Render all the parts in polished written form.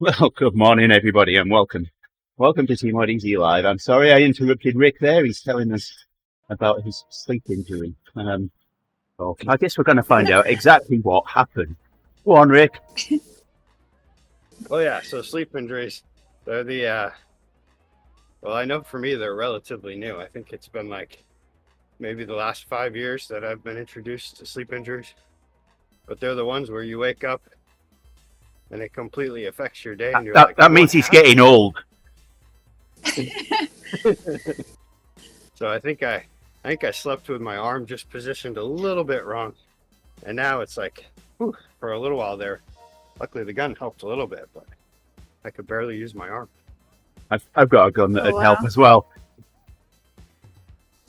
Well, good morning, everybody, and welcome. Welcome to TeamODZ Live. I'm sorry I interrupted Rick there. He's telling us about his sleep injury. So I guess we're going to find out exactly what happened. Go on, Rick. Oh yeah, so sleep injuries, they're well, I know for me they're relatively new. I think it's been like maybe the last 5 years that I've been introduced to sleep injuries. But they're the ones where you wake up and it completely affects your day, and you're like, That means he's getting old. So I think I slept with my arm just positioned a little bit wrong, and now it's like, whew, for a little while there. Luckily, the gun helped a little bit, but I could barely use my arm. I've got a gun that would help as well.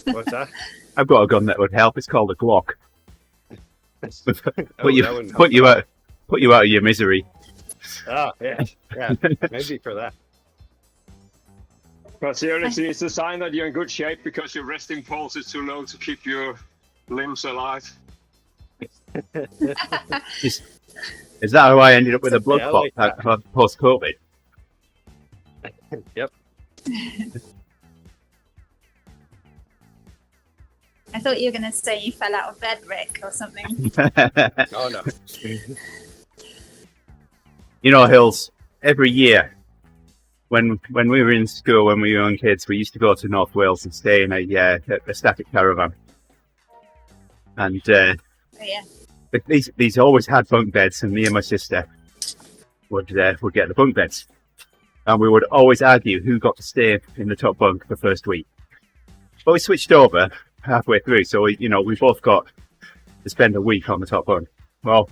What's that? I've got a gun that would help. It's called a Glock. Put you out of your misery. Oh yeah, maybe for that. But seriously, it's a sign that you're in good shape because your resting pulse is too low to keep your limbs alive. Is that how I ended up with a blood clot post-COVID? Yep. I thought you were going to say you fell out of bed, Rick, or something. Oh no. You know, Hils, every year when we were in school, when we were young kids, we used to go to North Wales and stay in a static caravan. And these always had bunk beds, and me and my sister would get the bunk beds. And we would always argue who got to stay in the top bunk the first week. But we switched over halfway through, so we both got to spend a week on the top bunk. Well,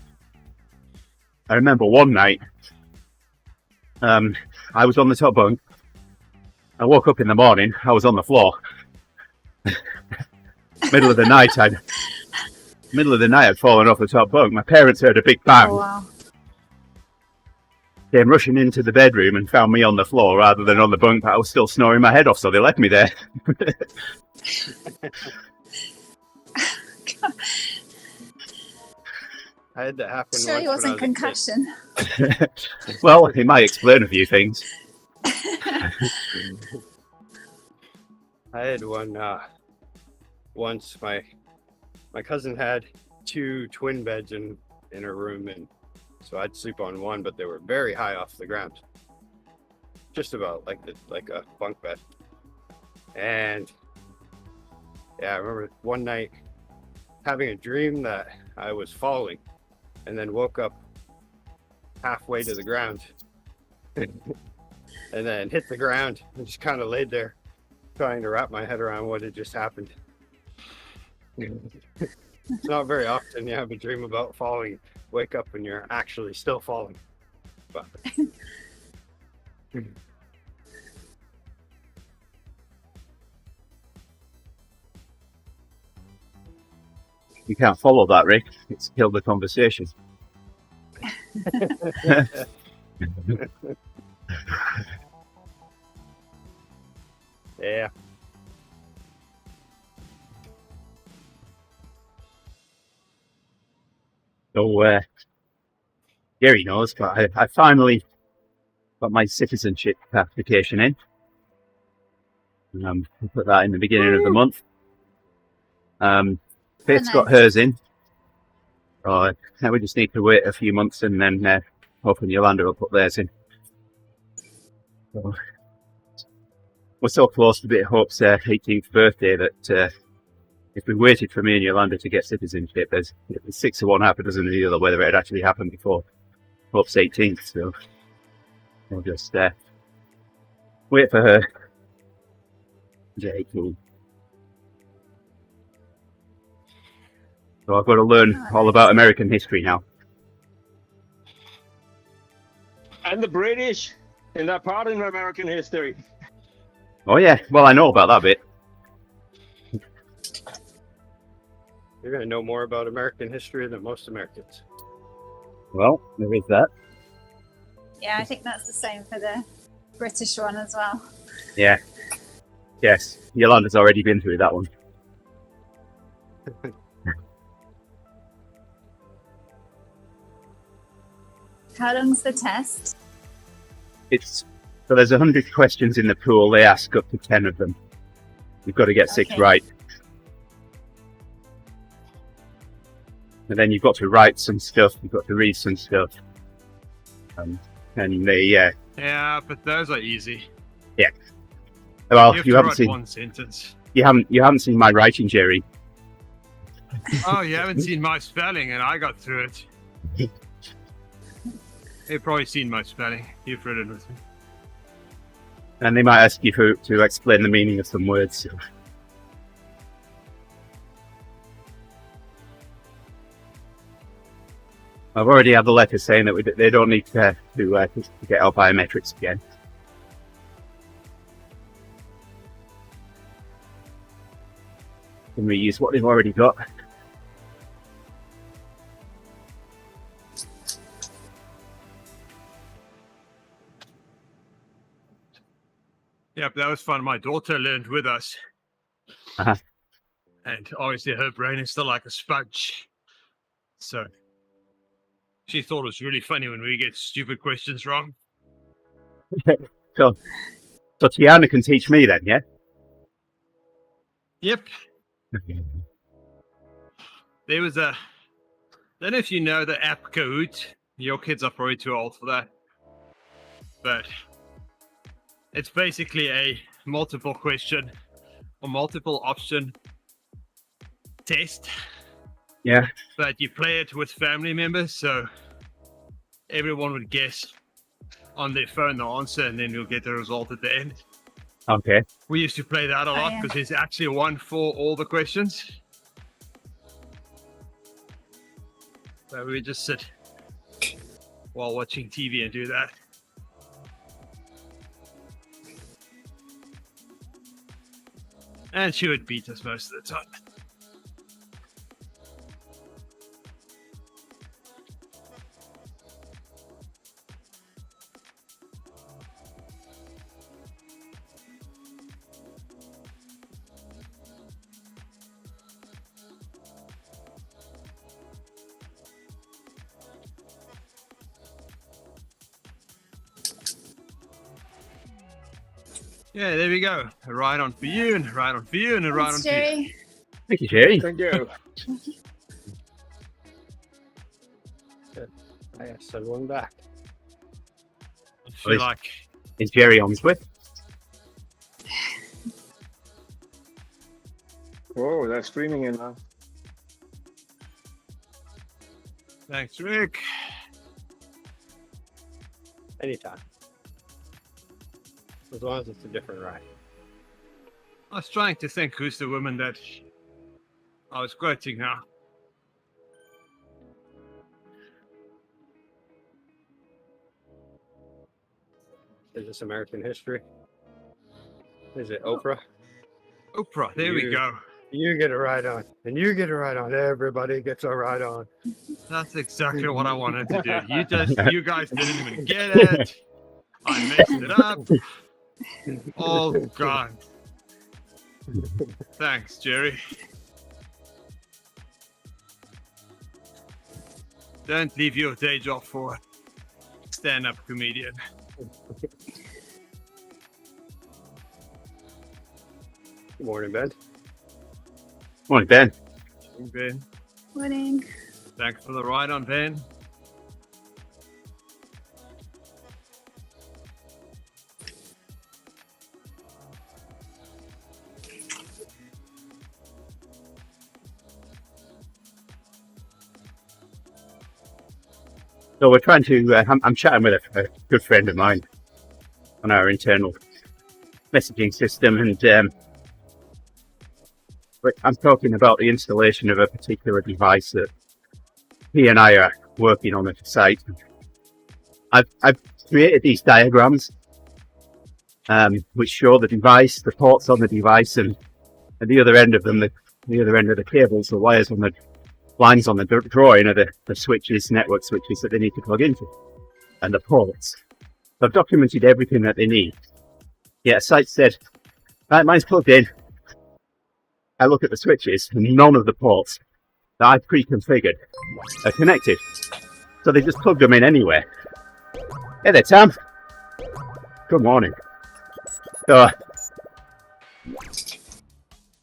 I remember one night, I was on the top bunk. I woke up in the morning, I was on the floor. Middle of the night, I'd fallen off the top bunk. My parents heard a big bang. Oh, wow. Came rushing into the bedroom and found me on the floor rather than on the bunk, but I was still snoring my head off, so they left me there. I had that happen. Sure, it wasn't concussion. Well, it might explain a few things. I had one once. My cousin had 2 twin beds in her room, and so I'd sleep on one, but they were very high off the ground, just about like a bunk bed. And yeah, I remember one night having a dream that I was falling, and then woke up halfway to the ground, and then hit the ground and just kind of laid there, trying to wrap my head around what had just happened. It's not very often you have a dream about falling, wake up and you're actually still falling. But You can't follow that, Rick. It's killed the conversation. yeah. So, Gerrie knows, but I finally got my citizenship application in. I put that in the beginning of the month. Faith's got hers in. Now we just need to wait a few months, and then hopefully Yolanda will put theirs in. So, we're so close to Bit Hope's 18th birthday that if we waited for me and Yolanda to get citizenship, there's 6 of one, half a dozen of the other whether it had actually happened before Hope's 18th. So we'll just wait for her to get 18. So I've got to learn all about American history now. And the British in that part in American history. Oh yeah, well I know about that bit. You're going to know more about American history than most Americans. Well, there is that. Yeah, I think that's the same for the British one as well. Yeah. Yes, Yolanda's already been through that one. How long's the test? So there's 100 questions in the pool. They ask up to 10 of them. You've got to get 6 Okay. right. And then you've got to write some stuff. You've got to read some stuff. And they, Yeah, but those are easy. well, You have you to haven't write seen one sentence. you haven't seen my writing, Gerrie. Oh, you haven't seen my spelling, and I got through it. You've probably seen my spelling. You've read it with me. And they might ask you to explain the meaning of some words. I've already had the letter saying that they don't need to get our biometrics again. Can we use what they've already got? Yep, that was fun. My daughter learned with us. Uh-huh. And obviously her brain is still like a sponge. So she thought it was really funny when we get stupid questions wrong. So Tiana can teach me then, yeah? Yep. There was a... I don't know if you know the app Kahoot. Your kids are probably too old for that. But it's basically a multiple question or multiple option test. Yeah. But you play it with family members, so everyone would guess on their phone the answer, and then you'll get the result at the end. Okay. We used to play that a lot yeah. because there's actually one for all the questions. So we would just sit while watching TV and do that. And she would beat us most of the time. Yeah, there we go. A ride on for you, and a ride on for you, and a ride on Thanks, for you. Gerrie. Thank you, Gerrie. Thank you. I got someone back. I feel like Is Gerrie on with? Whoa, they're streaming in now. thanks, Rick. Anytime. As long as it's a different ride. I was trying to think who's the woman that I was quoting now. Is this American history? Is it Oprah? Oprah, there we You- go. You get a ride on, and you get a ride on. Everybody gets a ride on. That's exactly what I wanted to do. You guys didn't even get it. I messed it up. Oh God. Thanks, Gerrie. Don't leave your day job for a stand-up comedian. Good morning, Ben. Morning, Ben. Ben, Morning. thanks for the ride on, Ben. So we're trying to. I'm chatting with a good friend of mine on our internal messaging system, and I'm talking about the installation of a particular device that he and I are working on at the site. I've created these diagrams which show the device, the ports on the device, and at the other end of them, the other end of the cables, the wires on the lines on the drawing are the switches, network switches that they need to plug into, and the ports. So I've documented everything that they need. Yeah, site said, right, mine's plugged in. I look at the switches, and none of the ports that I've pre-configured are connected. So they just plugged them in anyway. Hey there, Tam. Good morning. So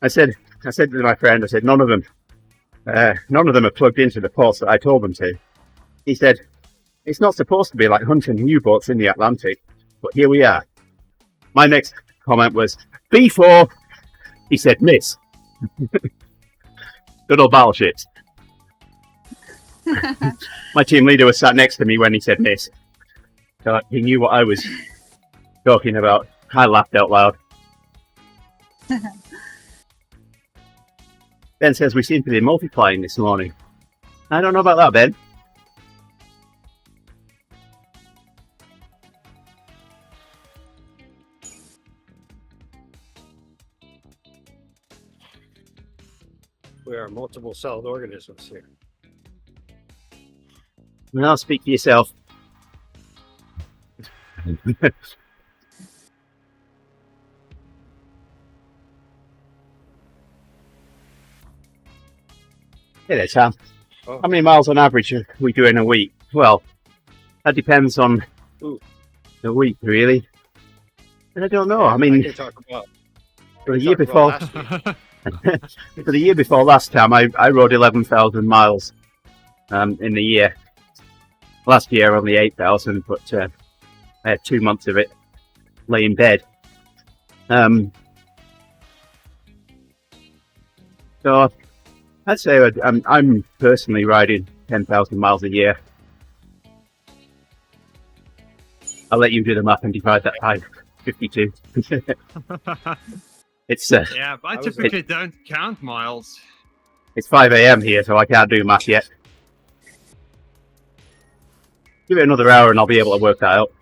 I said to my friend, I said, none of them are plugged into the ports that I told them to. He said, it's not supposed to be like hunting U-boats in the Atlantic, but here we are. My next comment was, B4. He said, miss. Good old battleships. My team leader was sat next to me when he said miss. So he knew what I was talking about. I laughed out loud. Ben says we seem to be multiplying this morning. I don't know about that, Ben. We are multiple-celled organisms here. Well, speak for yourself. Hey there, Sam. Oh. How many miles on average are we doing a week? Well, that depends on the week, really. And I don't know. I mean, can talk about for the year before, last week. for the year before last time, I rode 11,000 miles in the year. Last year, only 8,000, but I had 2 months of it lay in bed. So I'd say I'm personally riding 10,000 miles a year. I'll let you do the math and divide that by 52. It's Yeah, but I typically don't count miles. it's 5 a.m. here, so I can't do math yet. Give it another hour and I'll be able to work that out.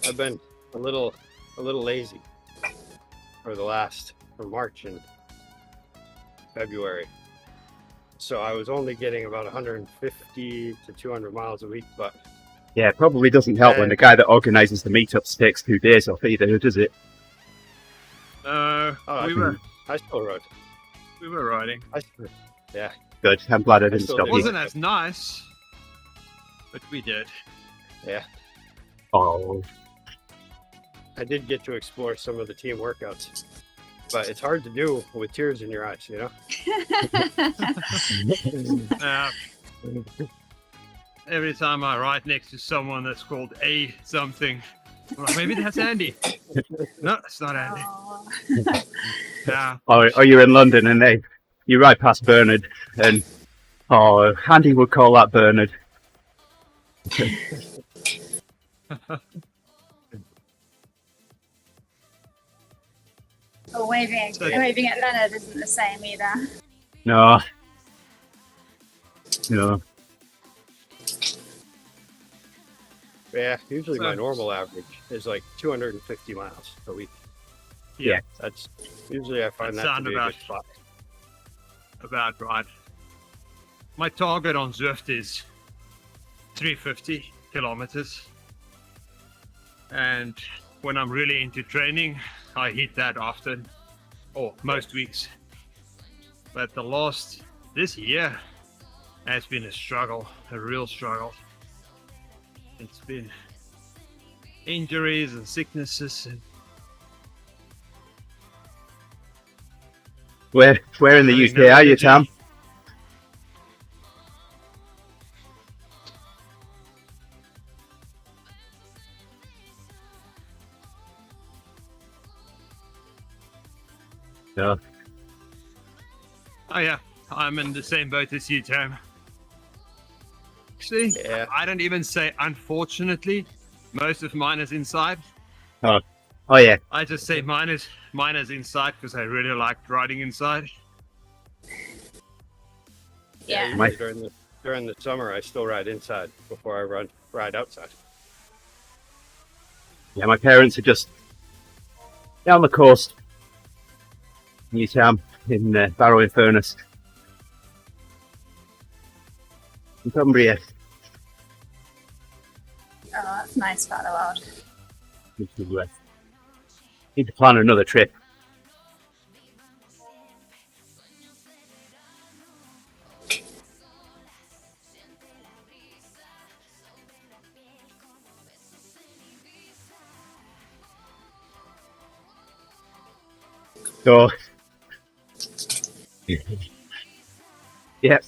I've been a little lazy for March and February. So I was only getting about 150 to 200 miles a week, but Yeah, it probably doesn't help when the guy that organises the meetups takes 2 days off either, does it? I still rode. We were riding. Yeah. Good. I'm glad I didn't still stop It do. you. wasn't as nice, but we did. Yeah. Oh, I did get to explore some of the team workouts, but it's hard to do with tears in your eyes, you know? Every time I ride next to someone that's called A something, I'm like, maybe that's Andy. No, it's not Andy. Oh. Yeah. or you're in London and you ride past Bernard and Andy would call that Bernard. Or waving at Leonard isn't the same either. No. Yeah, usually my So- normal average is like 250 miles a week. Yeah. That's usually I find That that to sound be a about- good spot. About right. My target on Zwift is 350 kilometers. And when I'm really into training, I hit that often, or most weeks. But this year has been a struggle, a real struggle. It's been injuries and sicknesses and Where in the having UK no are you, energy. Tam? No. Oh yeah, I'm in the same boat as you, Tam. Actually, Yeah. I don't even say unfortunately. Most of mine is inside. Oh yeah. I just say mine is inside because I really like riding inside. Yeah. Usually during the summer, I still ride inside before I ride outside. Yeah, my parents are just down the coast. New Tam in Barrow-in-Furness. In Cumbria. Oh, that's nice part of the world. Need to plan another trip. So, yeah.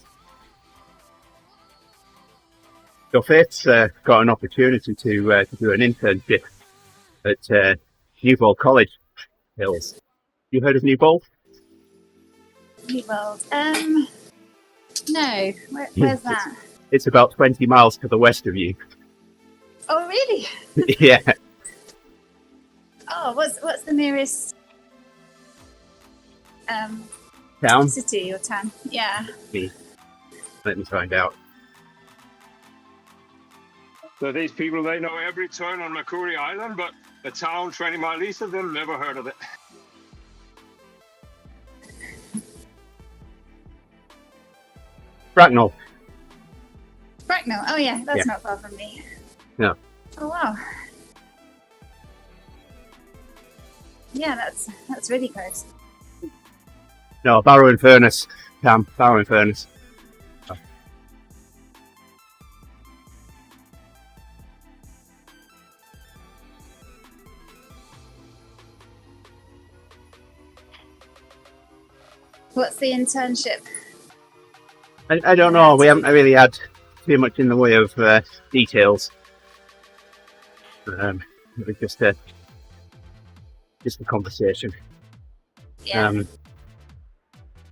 So Faith's got an opportunity to do an internship at Newbold College, Hils. You heard of Newbold? World. No. Where's that? It's about 20 miles to the west of you. Oh, really? Yeah. Oh, what's the nearest Town? city or town? Yeah. Let me find out. So these people, they know every turn on Makuri Island, but a town 20 miles east of them, never heard of it. Bracknell. Bracknell. Oh, yeah. That's Yeah. not far from me. No. Oh, wow. Yeah, that's really close. No, Barrow and Furness. Cam, Barrow and Furness. What's the internship? I don't know. We haven't really had too much in the way of details. It was just a conversation. Yeah.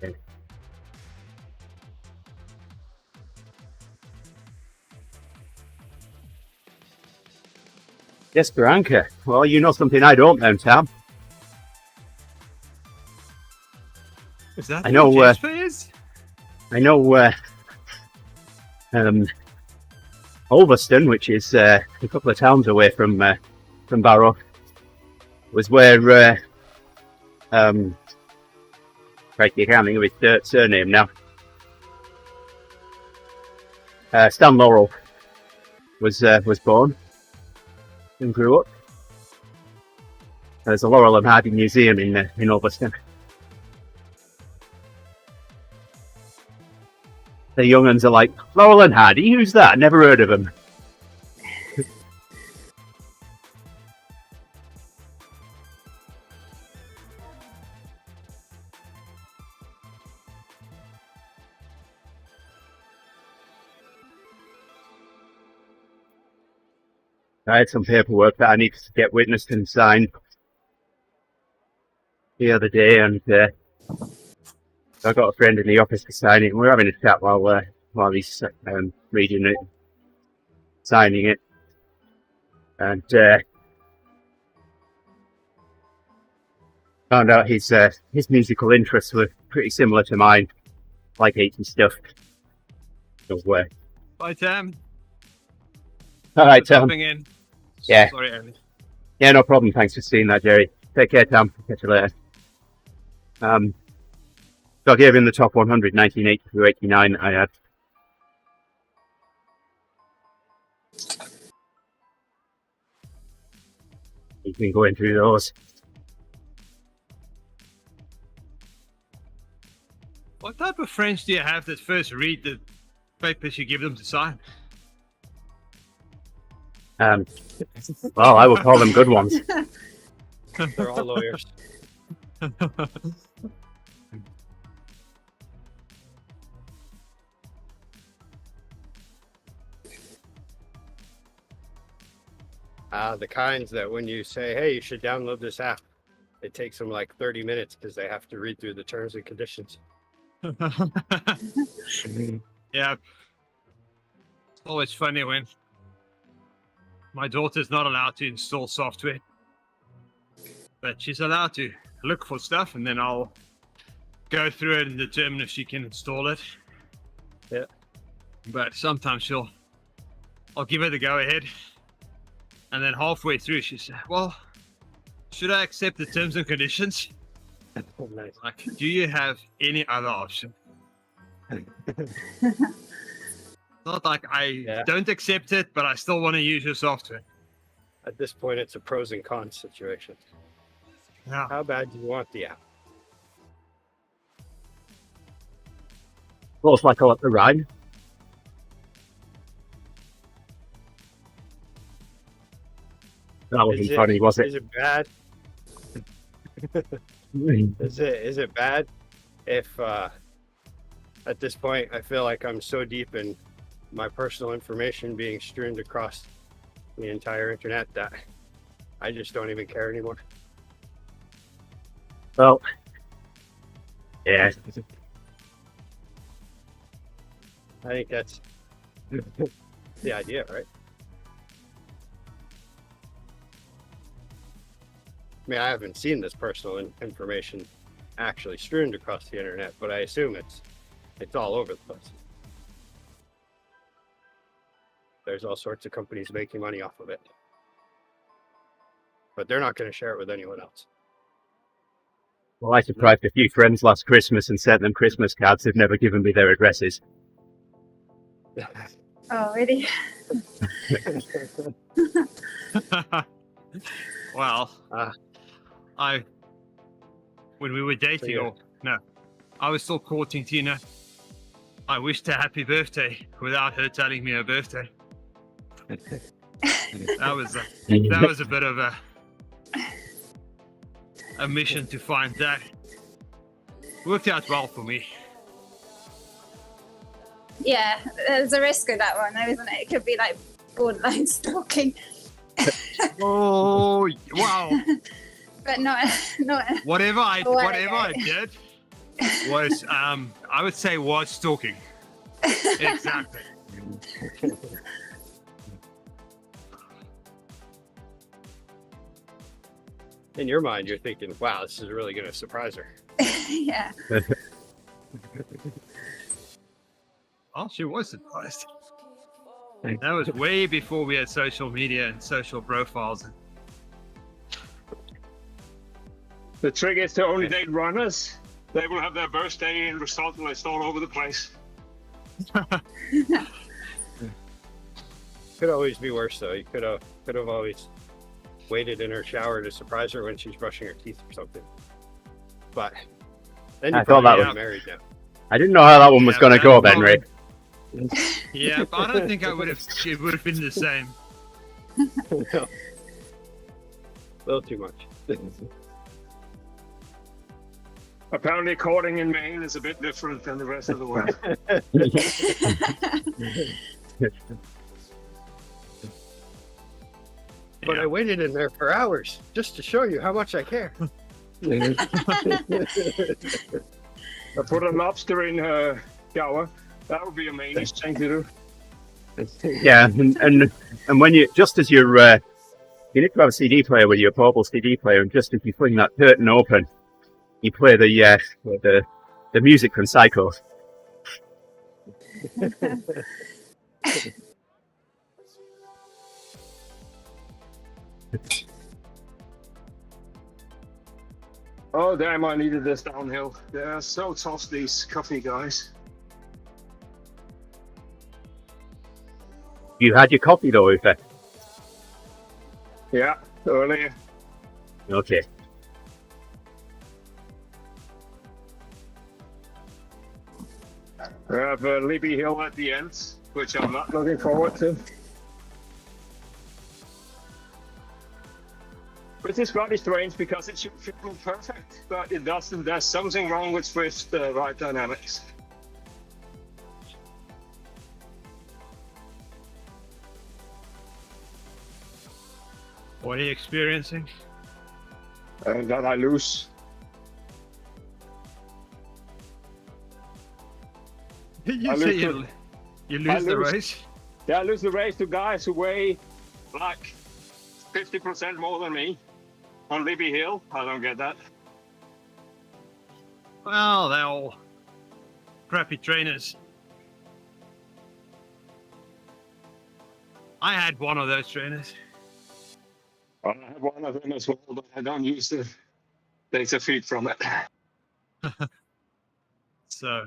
Yeah. Yes, Garanka. Well, you know something I don't then, Tam. Is that I know, who Jasper is? I know Ulverston, which is a couple of towns away from Barrow, was where right, you can't think of his surname now. Stan Laurel was born and grew up. There's a Laurel and Hardy Museum in Ulverston. The young uns are like, Laurel and Hardy, who's that? Never heard of him. I had some paperwork that I needed to get witnessed and signed the other day, and I got a friend in the office to sign it. And we're having a chat while he's reading it, signing it, and found out his musical interests were pretty similar to mine, like 80s stuff. So, Bye, Tam. all right, For Tam. dropping in. Yeah. Sorry, Andy. Yeah, no problem. Thanks for seeing that, Gerrie. Take care, Tam. Catch you later. So I gave him the top 100, 1980 through 89 I had. He's been going through those. What type of friends do you have that first read the papers you give them to sign? Well, I would call them good ones. They're all lawyers. The kinds that when you say, hey, you should download this app, it takes them like 30 minutes because they have to read through the terms and conditions. Yeah. It's always funny when my daughter's not allowed to install software, but she's allowed to look for stuff, and then I'll go through it and determine if she can install it. Yeah. But sometimes I'll give her the go ahead, and then halfway through she says, well, should I accept the terms and conditions? Nice. Like, do you have any other option? Not like I don't accept it, but I still want to use your software. At this point, it's a pros and cons situation. Yeah. How bad do you want the app? Well, it's like I let the ride. That wasn't funny, was it? Is it bad? Is it bad if at this point I feel like I'm so deep in my personal information being streamed across the entire internet that I just don't even care anymore? Well, yeah. I think that's the idea, right? I mean, I haven't seen this personal information actually streamed across the internet, but I assume it's all over the place. There's all sorts of companies making money off of it, but they're not going to share it with anyone else. Well, I surprised a few friends last Christmas and sent them Christmas cards. They've never given me their addresses. Oh, really? Well, when we were dating, or no, I was still courting Tina. I wished her happy birthday without her telling me her birthday. That was a bit of a mission to find that. Worked out well for me. Yeah, there's a risk with that one, though, isn't it? It could be like borderline stalking. Oh wow! But not. Whatever I Whatever. did was I would say was stalking. Exactly. In your mind, you're thinking, wow, this is really going to surprise her. Yeah. Oh, she was surprised. That was way before we had social media and social profiles. The trick is to only date runners. They will have their birthday and result list all over the place. Could always be worse, though. You could have always waited in her shower to surprise her when she's brushing her teeth or something. But then you I thought probably that get married now. I didn't know how that one was going to go, Ben, Ray. Yeah, but I don't think it would have been the same. No. A little too much. Apparently, courting in Maine is a bit different than the rest of the world. But I waited in there for hours just to show you how much I care. I put a lobster in her shower. That would be a Maine thing to do. Yeah, and when you just as you're you need to have a CD player with your portable CD player, and just as you fling that curtain open, you play the music from Psycho. Oh damn! I needed this downhill. They're so tough, these coffee guys. You had your coffee though, Uffe? Yeah, earlier. Okay. We have Libby Hill at the end, which I'm not looking forward to. Which is slightly strange because it should feel perfect, but it doesn't. There's something wrong with Swift ride dynamics. What are you experiencing? And that I lose. You say you lose the race? Yeah, I lose the race to guys who weigh like 50% more than me on Libby Hill. I don't get that. Well, they're all crappy trainers. I had one of those trainers. I have one of them as well, but I don't use the data feed from it. So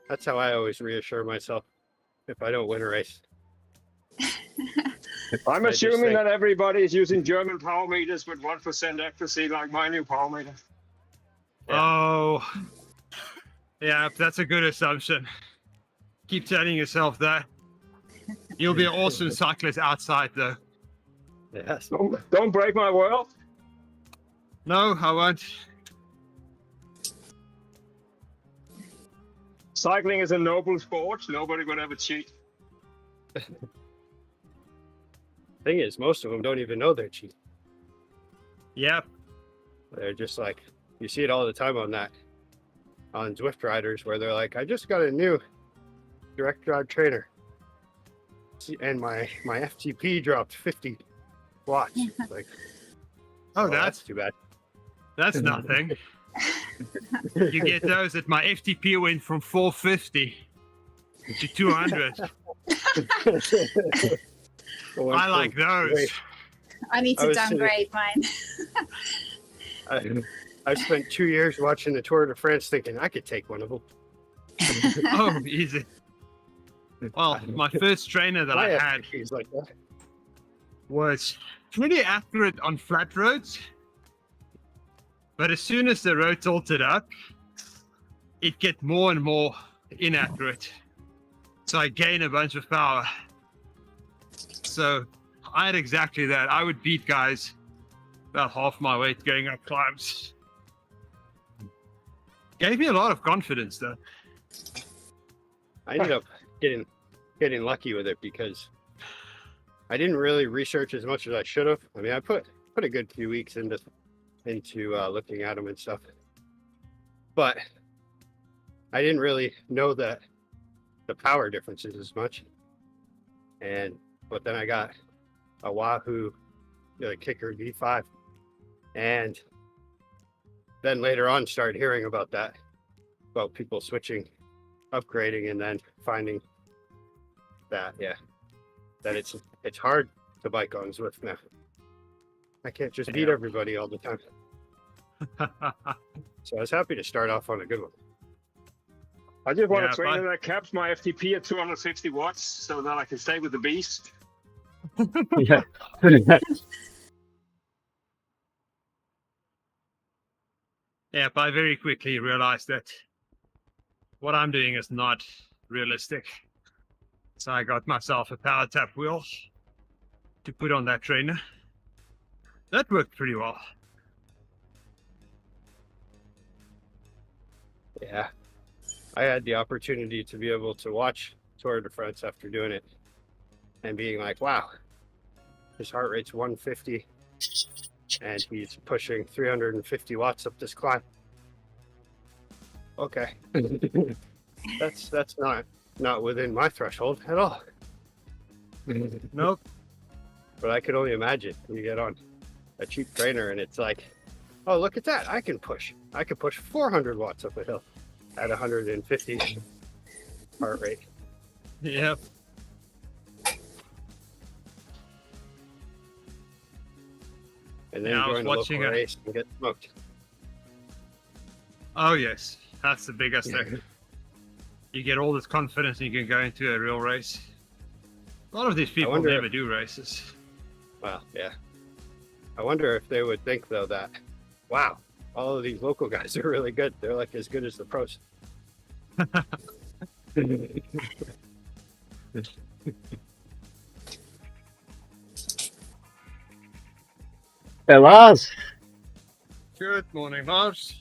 That's how I always reassure myself if I don't win a race. I'm I just assuming think- that everybody is using German power meters with 1% accuracy, like my new power meter. Yeah. Oh, yeah, that's a good assumption. Keep telling yourself that. You'll be an awesome cyclist outside, though. Yes. Don't break my world. No, I won't. Cycling is a noble sport. Nobody would ever cheat. Thing is, most of them don't even know they're cheating. Yep. They're just like, you see it all the time on Zwift riders where they're like, I just got a new direct drive trainer, and my FTP dropped 50 watts. It's like, Oh, that's too bad. that's nothing. You get those that my FTP went from 450 to 200. I like those. I need I to was downgrade mine. I spent 2 years watching the Tour de France thinking I could take one of them. Oh, easy. Well, my first trainer that I had FTP is like that. was pretty accurate on flat roads. But as soon as the road tilted up, it get more and more inaccurate. So I gain a bunch of power. So I had exactly that. I would beat guys about half my weight going up climbs. Gave me a lot of confidence though. I ended up getting lucky with it because I didn't really research as much as I should have. I mean, I put a good few weeks into looking at them and stuff, but I didn't really know that the power differences as much. But then I got a Wahoo Kicker V5, and then later on started hearing about people switching, upgrading, and then finding that it's hard to bike on Zwift now. I can't just beat everybody all the time. So I was happy to start off on a good one. I just want a trainer that caps my FTP at 250 watts so that I can stay with the beast. Yeah. Yeah, but I very quickly realized that what I'm doing is not realistic. So I got myself a power tap wheel to put on that trainer. That worked pretty well. Yeah. I had the opportunity to be able to watch Tour de France after doing it and being like, wow, his heart rate's 150 and he's pushing 350 watts up this climb. Okay. That's not within my threshold at all. Nope. But I could only imagine you get on a cheap trainer and it's like, oh, look at that. I can push 400 watts up a hill at 150 heart rate. Yep. And then Yeah, I was join a local watching a- race and get smoked. Oh yes, that's the biggest thing. You get all this confidence and you can go into a real race. A lot of these people wonder never do races. Well, yeah. I wonder if they would think though that, wow, all of these local guys are really good. They're like as good as the pros. Hey, Lars. Good morning, Lars.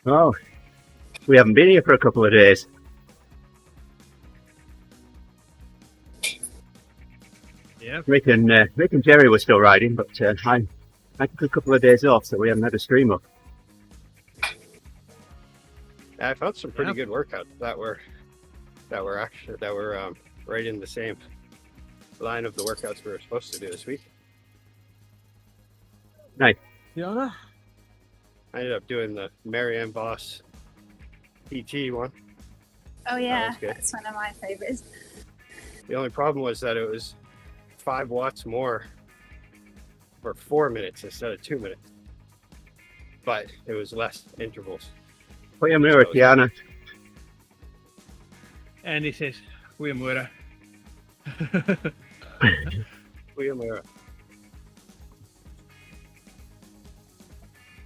Oh, we haven't been here for a couple of days. Yeah. Rick and Gerrie were still riding, but I took a couple of days off, so we haven't had a stream up. I found some pretty Yeah. good workouts that were right in the same line of the workouts we were supposed to do this week. Nice. Yeah. I ended up doing the Marianne Voss PT one. Oh yeah, was good. that's one of my favorites. The only problem was that it was 5 watts more for 4 minutes instead of 2 minutes. But it was less intervals. Put your mirror, Tiana. And he says, "We muera."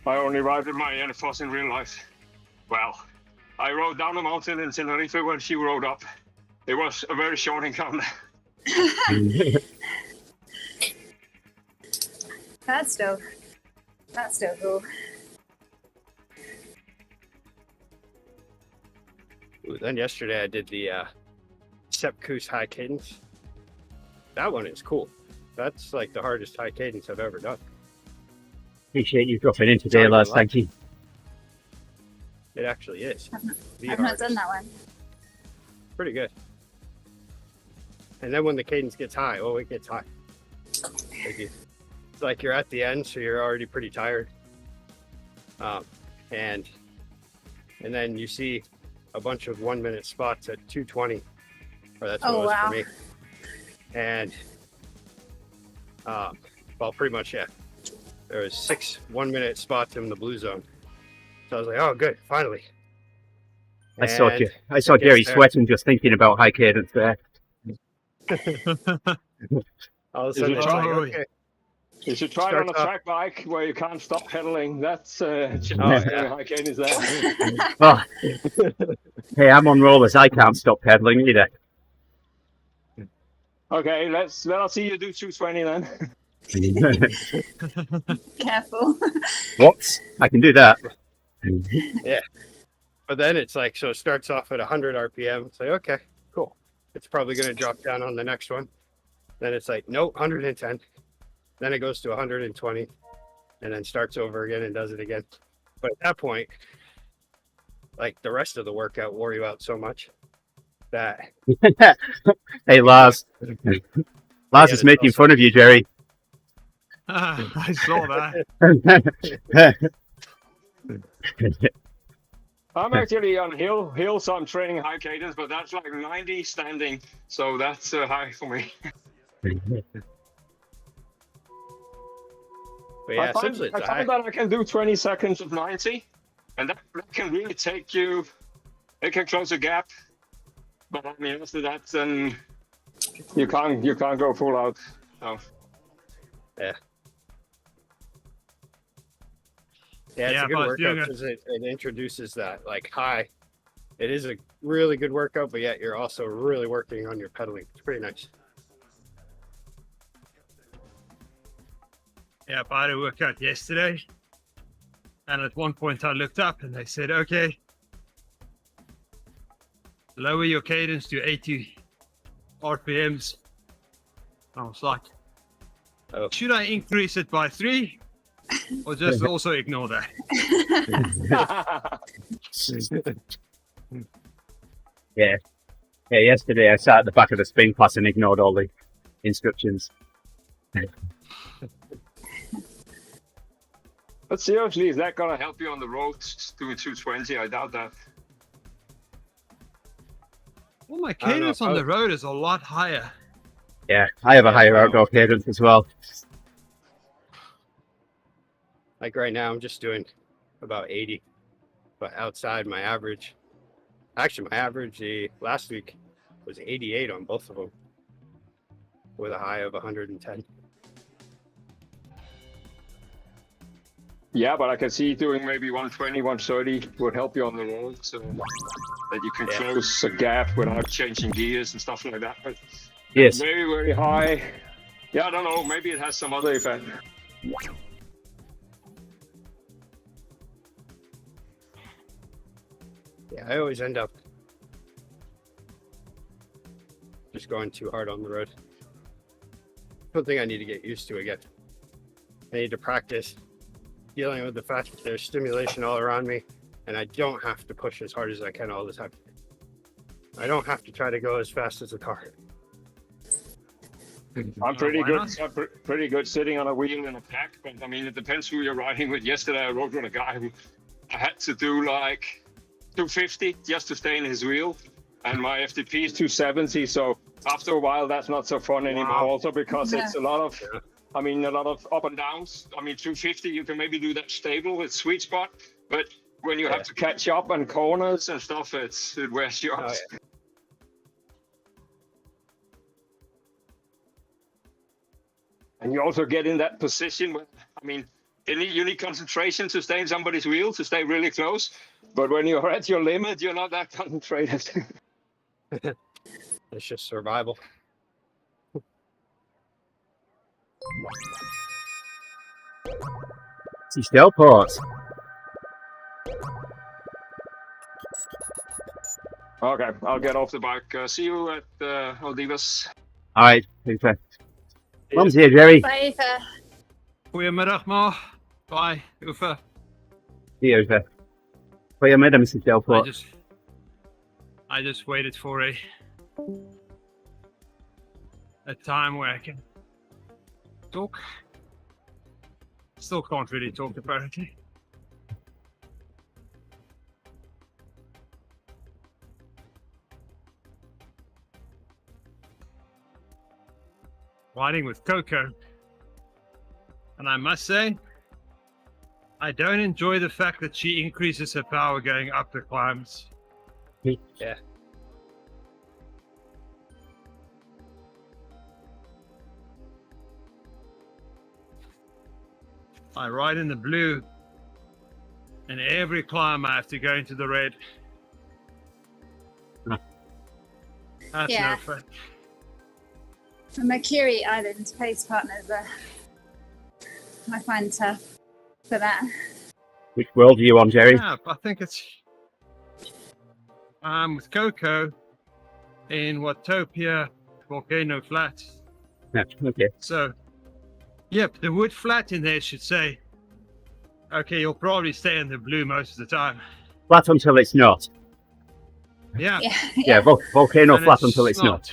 I only ride with Marianne Voss in real life. Well, I rode down a mountain in Tenerife when she rode up. It was a very short encounter. That's still cool. Ooh, then yesterday I did the Sepkus high cadence. That one is cool. That's like the hardest high cadence I've ever done. Appreciate you dropping in today, lads. Thank you. It actually is. I've not done that one. Pretty good. And then when the cadence gets high, oh, it gets high. It's like you're at the end, so you're already pretty tired. And then you see a bunch of 1 minute spots at 2:20, or that's what it was for me. And well, pretty much, yeah. There was 6 1 minute spots in the blue zone. So I was like, oh, good, finally. I saw Gerrie sweating just thinking about high cadence there. All of a sudden, it's like, okay. You should try it on a track bike where you can't stop pedaling. That's high cadence there. Oh. Hey, I'm on rollers. I can't stop pedaling either. Okay, let's see you do 220 then. Careful. What? I can do that. Yeah. But then it's like, so it starts off at 100 RPM. It's like, okay, cool. It's probably going to drop down on the next one. Then it's like, nope, 110. Then it goes to 120 and then starts over again and does it again. But at that point, like the rest of the workout wore you out so much that. Hey, Lars. Lars is making fun of you, Gerrie. I saw that. I'm actually on Hils, so I'm training high cadence, but that's like 90 standing, so that's high for me. But yeah, I find that I can do 20 seconds of 90, and that can really take you. It can close a gap, but I mean after that, then you can't go full out. So. Yeah. Yeah, it's a good workout because it introduces that like high. It is a really good workout, but yet you're also really working on your pedaling. It's pretty nice. Yeah, I had a workout yesterday, and at one point I looked up and they said, okay, lower your cadence to 80 RPMs. I was like, should I increase it by 3 or just also ignore that? Yeah. Yeah, yesterday I sat at the back of the spin class and ignored all the instructions. But seriously, is that gonna help you on the road doing 220? I doubt that. Well, my cadence on the road is a lot higher. Yeah, I have a higher outdoor cadence as well. Like right now, I'm just doing about 80, but outside my average. Actually, my average last week was 88 on both of them, with a high of 110. Yeah, but I can see doing maybe 120, 130 would help you on the road, so that you can close a gap without changing gears and stuff like that. But yes, very, very high. Yeah, I don't know. Maybe it has some other effect. Yeah, I always end up just going too hard on the road. Something I need to get used to again. I need to practice dealing with the fact that there's stimulation all around me and I don't have to push as hard as I can all the time. I don't have to try to go as fast as a car. I'm pretty good. I'm pretty good sitting on a wheel in a pack, but I mean, it depends who you're riding with. Yesterday, I rode with a guy who I had to do like 250 just to stay in his wheel, and my FTP is 270. So after a while, that's not so fun anymore. Also because it's a lot of, I mean, a lot of up and downs. I mean, 250, you can maybe do that stable, it's sweet spot, but when you have to catch up on corners and stuff, it wears you out. And you also get in that position where, I mean, you need concentration to stay in somebody's wheel, to stay really close. But when you're at your limit, you're not that concentrated. It's just survival. See Steelport. Okay, I'll get off the bike. See you at Aldivas. All right, super. Mum's here, Gerrie. Bye, Uffe. Goedemiddag, Ma. Bye, Uffe. See you, Uffe. Goedemiddag, Mr. Steelport. I just waited for a time where I can talk. Still can't really talk, apparently. Riding with Coco, and I must say, I don't enjoy the fact that she increases her power going up the climbs. Yeah. I ride in the blue, and every climb I have to go into the red. Huh. That's Yeah. no fun. The Mercury Island pace partners I find tough for that. Which world are you on, Gerrie? Yeah, I think it's with Coco in Watopia Volcano Flats. Yeah, okay. So, yep, the wood flat in there should say, okay, you'll probably stay in the blue most of the time. Flat until it's not. Yeah, Yeah. Yeah, volcano and flat until it's not.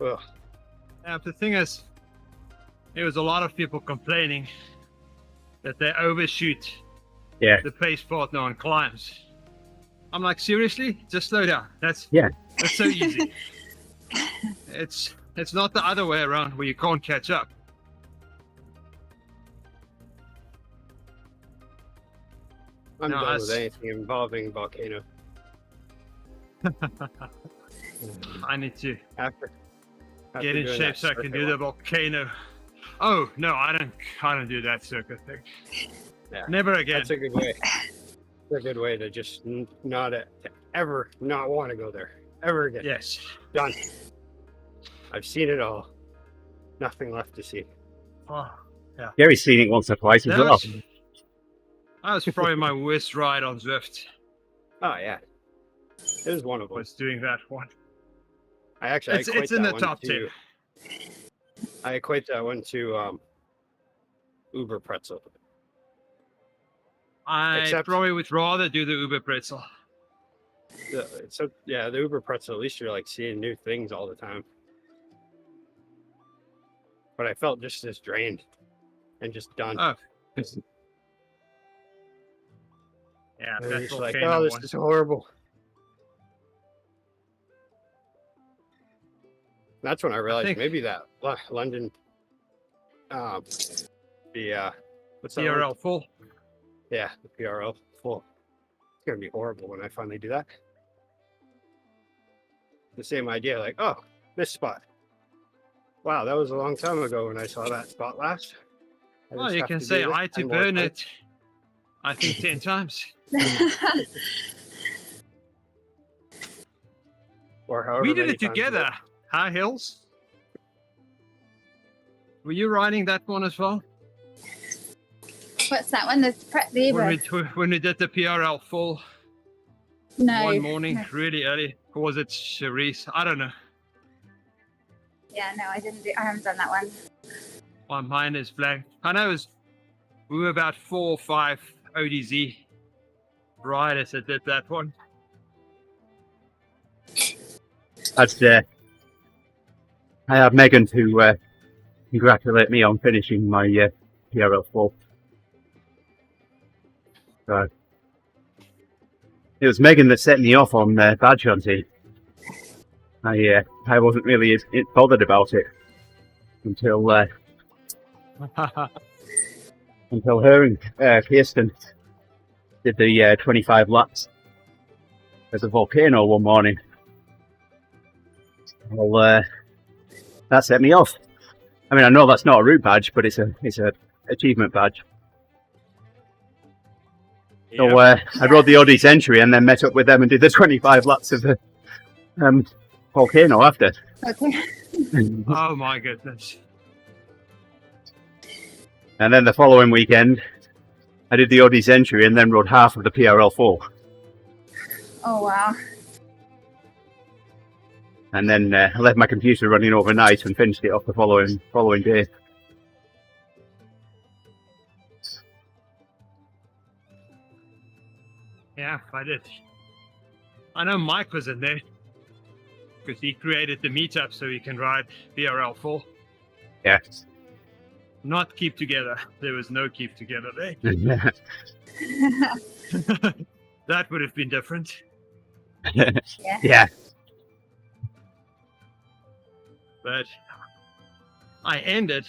Ugh. Yeah, the thing is, there was a lot of people complaining that they overshoot Yeah. the pace partner on climbs. I'm like, seriously? Just slow down. That's so easy. It's not the other way around where you can't catch up. I'm No, done with us- anything involving volcano. I need to After get in doing shape that so I can circuit do the walk. volcano. Oh no, I don't do that circuit thing. Yeah. Never again. That's a good way. That's a good way to just to ever not want to go there ever again. Yes. Done. I've seen it all. Nothing left to see. Oh, Gerrie's seen it once or twice as that well. was probably my worst ride on Zwift. Oh yeah, it was one of them. Was doing that one. I actually It's in the top 10. I equate that one to Uber pretzel. I Except- probably would rather do the Uber pretzel. So yeah, the Uber pretzel. At least you're like seeing new things all the time. But I felt just as drained and just done. Oh. Yeah, I was that's just like, volcano oh, this one. is horrible. That's when I realized think- maybe that London, what's that one? PRL full. Yeah, the PRL full. It's gonna be horrible when I finally do that. The same idea, like, oh, this spot. Wow, that was a long time ago when I saw that spot last. I Well, just you have can to say do this I to 10 more burn times. it. I think 10 times. Or however We did many it times together. Hi, Hils. Were you riding that one as well? What's that one? The When Uber? when we did the PRL full No. one morning, no. really early. Or was it Cherise? I don't know. Yeah, no, I haven't done that one. Well, mine is blank. I know we were about 4 or 5 ODZ riders that did that one. That's I have Megan to congratulate me on finishing my PRL 4. So it was Megan that set me off on badge hunting. I wasn't really as bothered about it until her and Kirsten did the 25 laps as a volcano one morning. Well, that set me off. I mean, I know that's not a route badge, but it's a achievement badge. So I rode the ODZ entry and then met up with them and did the 25 laps of the volcano after. Okay. Oh my goodness. And then the following weekend, I did the ODZ entry and then rode half of the PRL4. Oh wow. And then I left my computer running overnight and finished it off the following day. Yeah, I did. I know Mike was in there because he created the meetup so he can ride BRL4. Yeah. Not keep together. There was no keep together there. That would have been different. Yeah. But I ended,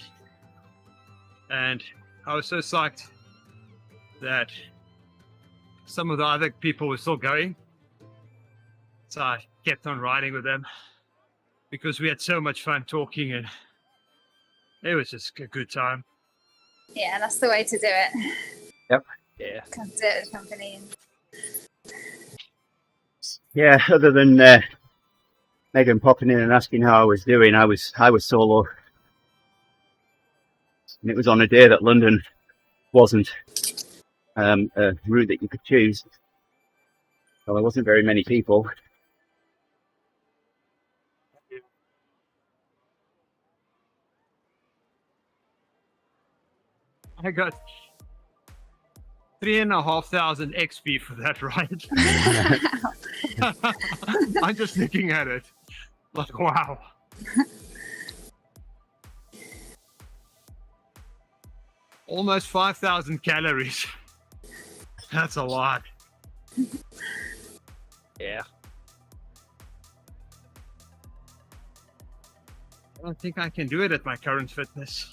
and I was so psyched that some of the other people were still going. So I kept on riding with them because we had so much fun talking, and it was just a good time. Yeah, that's the way to do it. Yep. Yeah. Come do it with company. Yeah, other than Megan popping in and asking how I was doing, I was solo. And it was on a day that London wasn't a route that you could choose. So there wasn't very many people. I got 3,500 XP for that ride. I'm just looking at it. Like, wow. Almost 5,000 calories. That's a lot. Yeah. I don't think I can do it at my current fitness.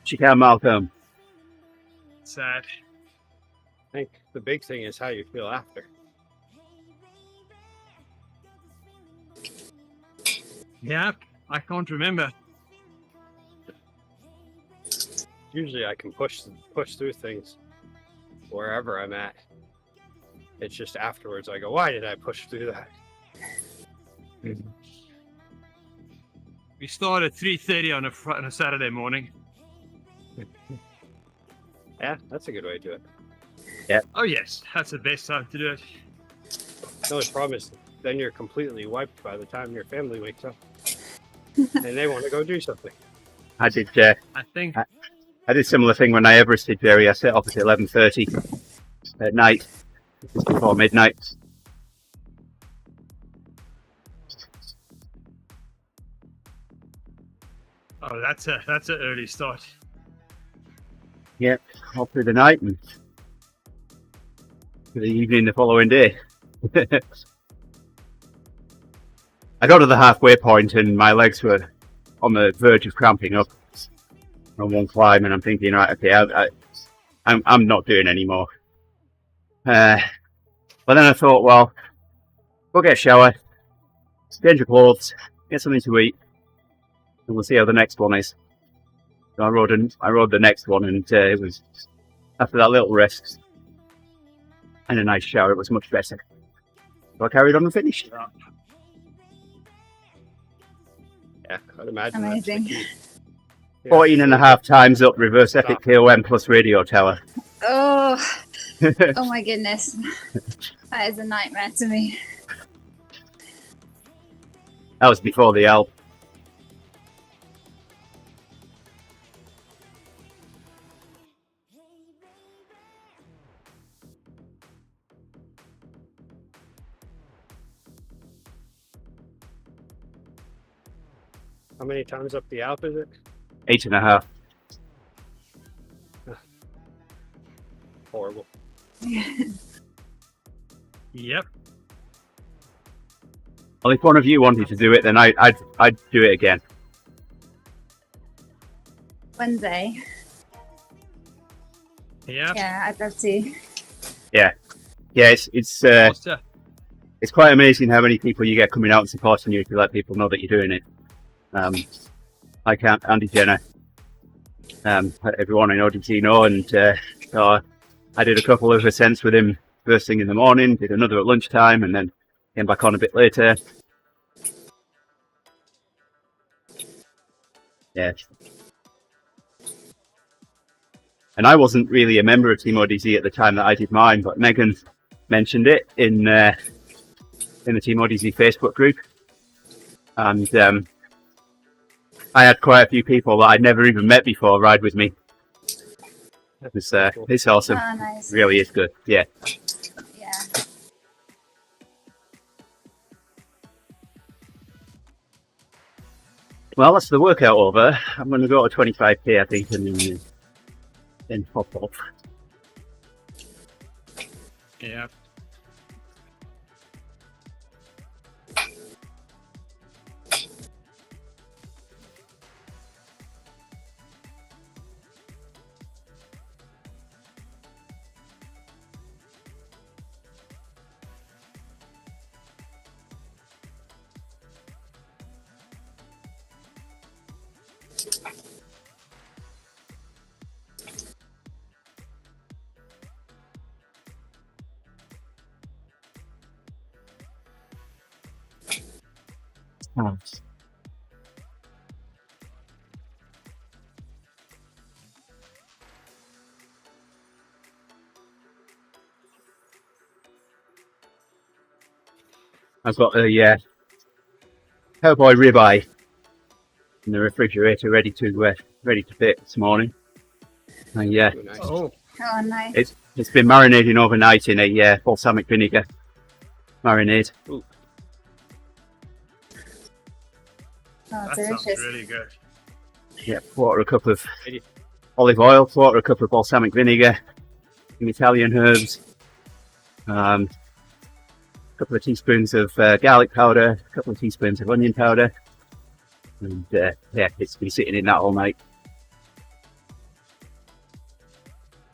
She can, Malcolm. Sad. I think the big thing is how you feel after. Yeah, I can't remember. Usually I can push through things wherever I'm at. It's just afterwards I go, why did I push through that? We start at 3:30 on a Saturday morning. Yeah, that's a good way to do it. Yeah. Oh yes, that's the best time to do it. The only problem is then you're completely wiped by the time your family wakes up. And they want to go do something. I did. I think I did a similar thing when I Everested, Gerrie. I set off at 11:30 at night, just before midnight. oh, that's an early start. Yep, all through the night and to the evening the following day. I got to the halfway point and my legs were on the verge of cramping up on one climb, and I'm thinking, right, okay, I'm not doing anymore. But then I thought, well, go get a shower, change your clothes, get something to eat, and we'll see how the next one is. So I rode the next one, and it was after that little rest and a nice shower, it was much better. So I carried on and finished. Yeah, I'd imagine. Amazing. That's the key. Yeah. 14 and a half times up reverse epic KOM plus radio tower. Oh, oh my goodness. That is a nightmare to me. That was before the Alp. How many times up the Alp is it? 8.5. Horrible. Yep. Well, if one of you wanted to do it, then I'd do it again. Wednesday. Yeah. Yeah, I'd love to. Yeah, it's quite amazing how many people you get coming out and supporting you if you let people know that you're doing it. Like Andy Jenner, everyone I know, and so I did a couple of ascents with him first thing in the morning, did another at lunchtime, and then came back on a bit later. Yeah. And I wasn't really a member of TeamODZ at the time that I did mine, but Megan mentioned it in the TeamODZ Facebook group. And I had quite a few people that I'd never even met before ride with me. It's awesome. Oh, nice. Really is good. Yeah. Yeah. Well, that's the workout over. I'm going to go to 25k, I think, and then pop off. Yeah. I've got a cowboy ribeye in the refrigerator, ready to bake this morning. And yeah, Oh, nice. Oh, Oh, nice. it's been marinating overnight in a balsamic vinegar marinade. Oh, that delicious. sounds really good. Yeah, quarter a cup of olive oil, quarter a cup of balsamic vinegar, some Italian herbs, a couple of teaspoons of garlic powder, a couple of teaspoons of onion powder, and yeah, it's been sitting in that all night.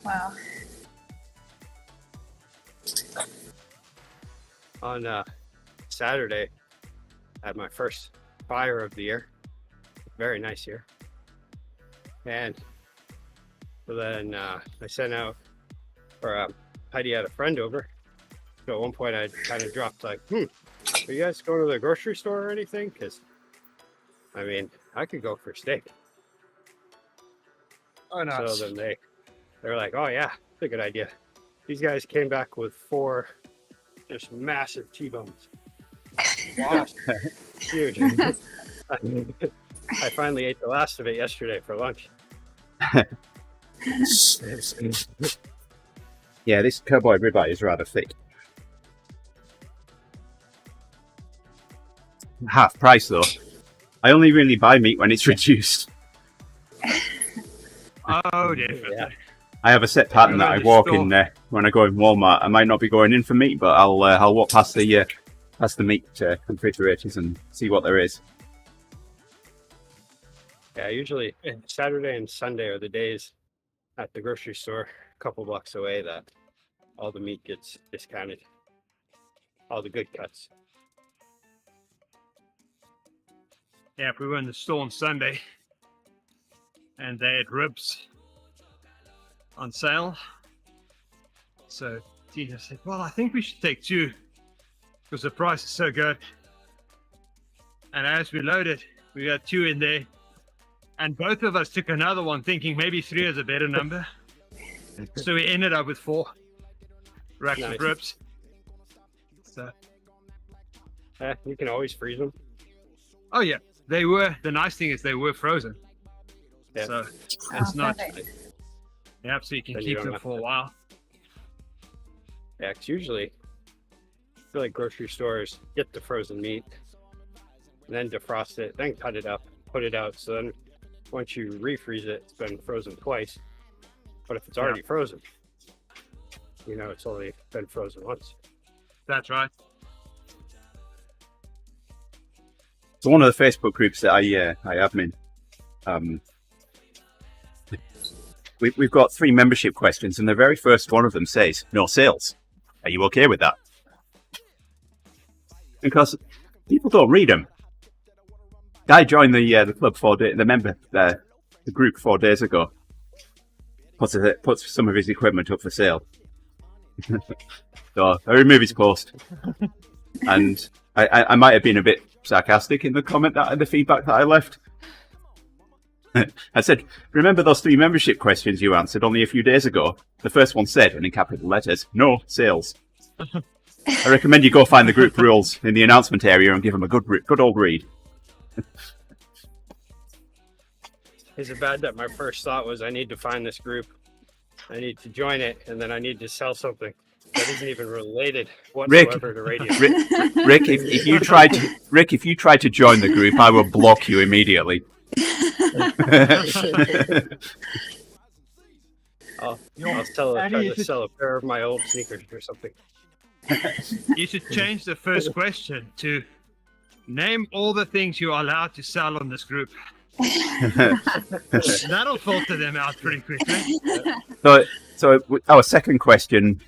Wow. On Saturday, I had my first fire of the year. Very nice year. And so then I sent out, or Heidi had a friend over. So at one point I kind of dropped like, are you guys going to the grocery store or anything? Because, I mean, I could go for steak. Oh, nice. So then they were like, oh yeah, it's a good idea. These guys came back with 4 just massive T-bones. Wow. Huge. I finally ate the last of it yesterday for lunch. Yeah, this cowboy ribeye is rather thick. Half price though. I only really buy meat when it's reduced. Oh, definitely. Yeah. I have a set pattern that I Remember walk the in there when I go in Walmart. I might not be going in for meat, but I'll walk past the meat refrigerators and see what there is. Yeah, usually Saturday and Sunday are the days at the grocery store, a couple blocks away, that all the meat gets discounted. All the good cuts. Yeah, we were in the store on Sunday and they had ribs on sale. So Tina said, well, I think we should take 2 because the price is so good. And as we loaded, we got 2 in there. And both of us took another one thinking maybe 3 is a better number. So we ended up with 4 racks Nice. of ribs. So, You can always freeze them. oh yeah, they were, the nice thing is they were frozen. Yeah. So Oh, it's not, perfect. yeah, so you can Then you keep don't them have for a to- while. Yeah, 'cause usually I feel like grocery stores get the frozen meat, and then defrost it, then cut it up, put it out. So then once you refreeze it, it's been frozen twice. But if it's already frozen, it's only been frozen once. That's right. So one of the Facebook groups that I admin, we've got 3 membership questions, and the very first one of them says, "No sales. Are you okay with that?" Because people don't read them. I joined the club the group 4 days ago, puts some of his equipment up for sale. So I remove his post, and I might have been a bit sarcastic in the feedback that I left. I said, remember those 3 membership questions you answered only a few days ago? The first one said, and in capital letters, no sales. I recommend you go find the group rules in the announcement area and give them a good old read. Is it bad that my first thought was I need to find this group, I need to join it, and then I need to sell something that isn't even related whatsoever to radio? Rick, if you try to join the group, I will block you immediately. I'll try to sell a pair of my old sneakers or something. You should change the first question to name all the things you are allowed to sell on this group. That'll filter them out pretty quickly. So our second question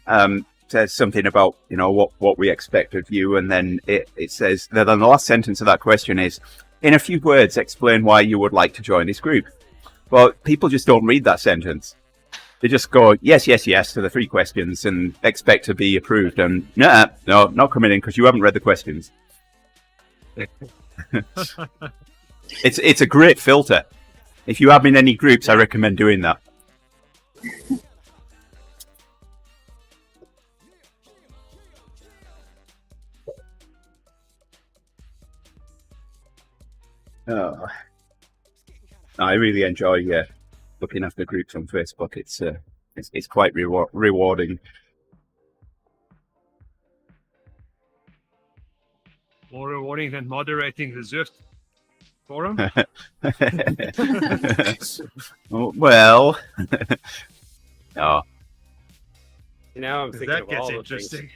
says something about what we expect of you, and then it says that the last sentence of that question is, in a few words, explain why you would like to join this group. Well, people just don't read that sentence. They just go yes to the 3 questions and expect to be approved, and no, not coming in because you haven't read the questions. It's a great filter. If you have in any groups, I recommend doing that. Oh, I really enjoy looking after groups on Facebook. It's quite rewarding. More rewarding than moderating the Zwift forum? Oh, well, no. Now I'm thinking That of gets all the interesting. things.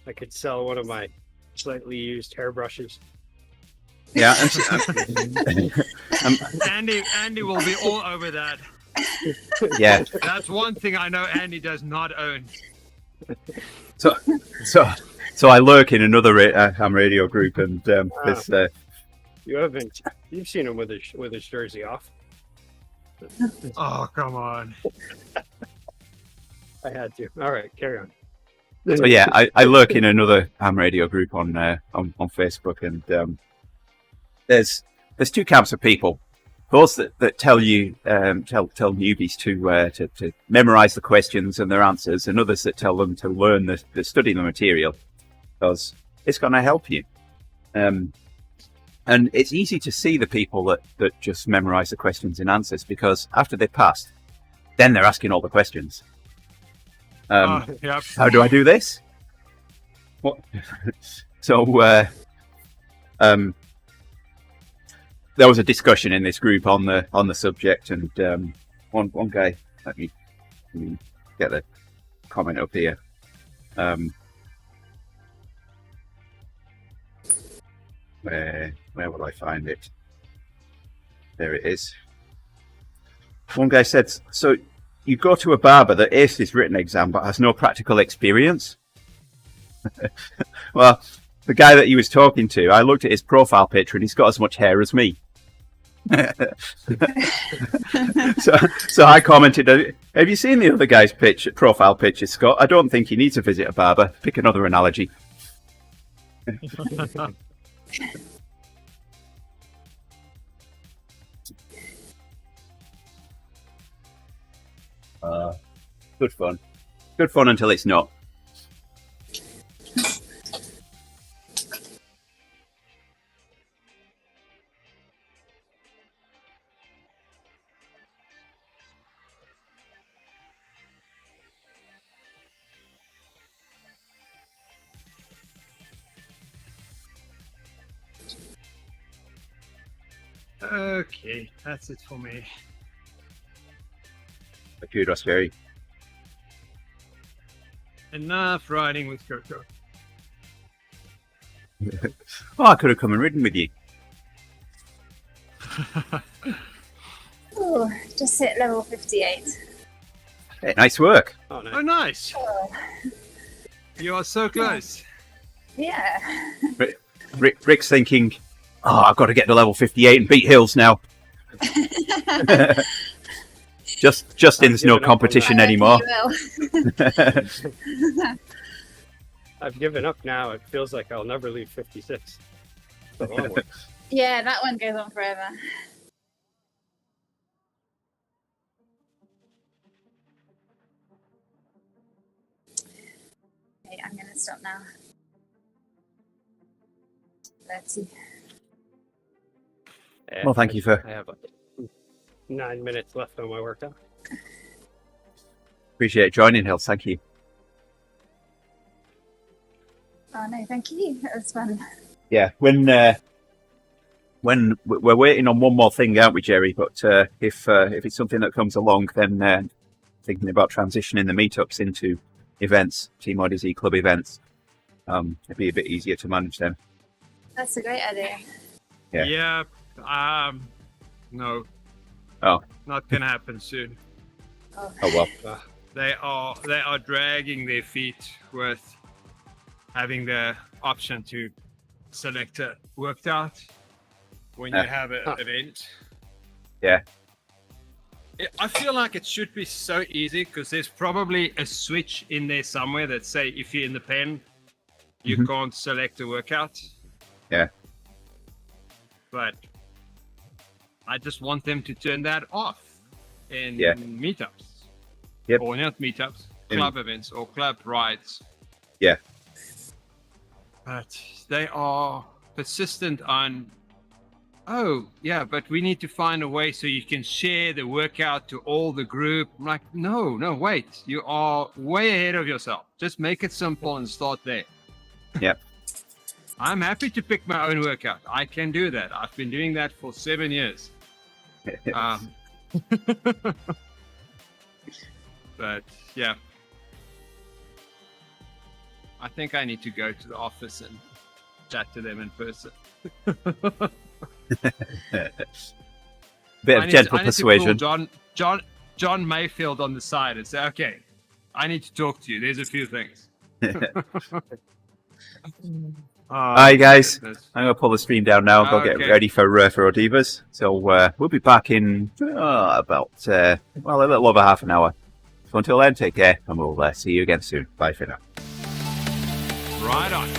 I could sell one of my slightly used hairbrushes. Yeah, Andy will be all over that. yeah. That's one thing I know Andy does not own. So I lurk in another ham radio group, and You've seen him with his jersey off. Oh, come on. I had to. All right, carry on. So yeah, I lurk in another ham radio group on Facebook, and there's 2 camps of people. Those that tell you tell newbies to memorize the questions and their answers, and others that tell them to learn the study the material, because it's going to help you. And it's easy to see the people that just memorize the questions and answers, because after they've passed, then they're asking all the questions. Yep. How do I do this? What? So there was a discussion in this group on the subject, and one guy, let me get the comment up here. Where will I find it? There it is. One guy said, so you go to a barber that aced his written exam but has no practical experience? Well, the guy that he was talking to, I looked at his profile picture and he's got as much hair as me. So I commented, have you seen the other guy's profile picture, Scott? I don't think he needs to visit a barber. Pick another analogy. Good fun. Good fun until it's not. Okay, that's it for me. Kudos, Gerrie. Enough riding with Coco. Oh, I could have come and ridden with you. Ooh, just hit level 58. Hey, nice work. Oh, nice. Oh, nice. Oh, You are so close. yeah. Rick's thinking, oh, I've got to get to level 58 and beat Hils now. Justin's I've no given up on competition I anymore. reckon you will. I've given up now. It feels like I'll never leave 56. The long one. Yeah, that one goes on forever. Okay, I'm gonna stop now. 30. Yeah, Well, thank you for I have like 9 minutes left on my workout. appreciate joining, Hils. Thank you. Oh no, thank you. That was fun. Yeah, when we're waiting on one more thing, aren't we, Gerrie? But if it's something that comes along, then thinking about transitioning the meetups into events, TeamODZ club events, it'd be a bit easier to manage them. That's a great idea. Yeah. No. Oh. Not gonna happen soon. Oh, Oh well. They are dragging their feet with having the option to select a workout when you have an event. Yeah. I feel like it should be so easy because there's probably a switch in there somewhere that say if you're in the pen, you can't select a workout. Yeah. But I just want them to turn that off in meetups. Yep. Or not meetups, club events or club rides. Yeah. But they are persistent on, oh, yeah, but we need to find a way so you can share the workout to all the group. I'm like, no, wait. You are way ahead of yourself. Just make it simple and start there. Yep. I'm happy to pick my own workout. I can do that. I've been doing that for 7 years. But yeah, I think I need to go to the office and chat to them in person. Bit of gentle I need persuasion. to call John Mayfield on the side and say, okay, I need to talk to you. There's a few things. Hi guys, goodness. I'm gonna pull the stream down now. Go get Okay. ready for Odivas. So we'll be back in about a little over half an hour. So until then, take care, and we'll see you again soon. Bye for now. Right on.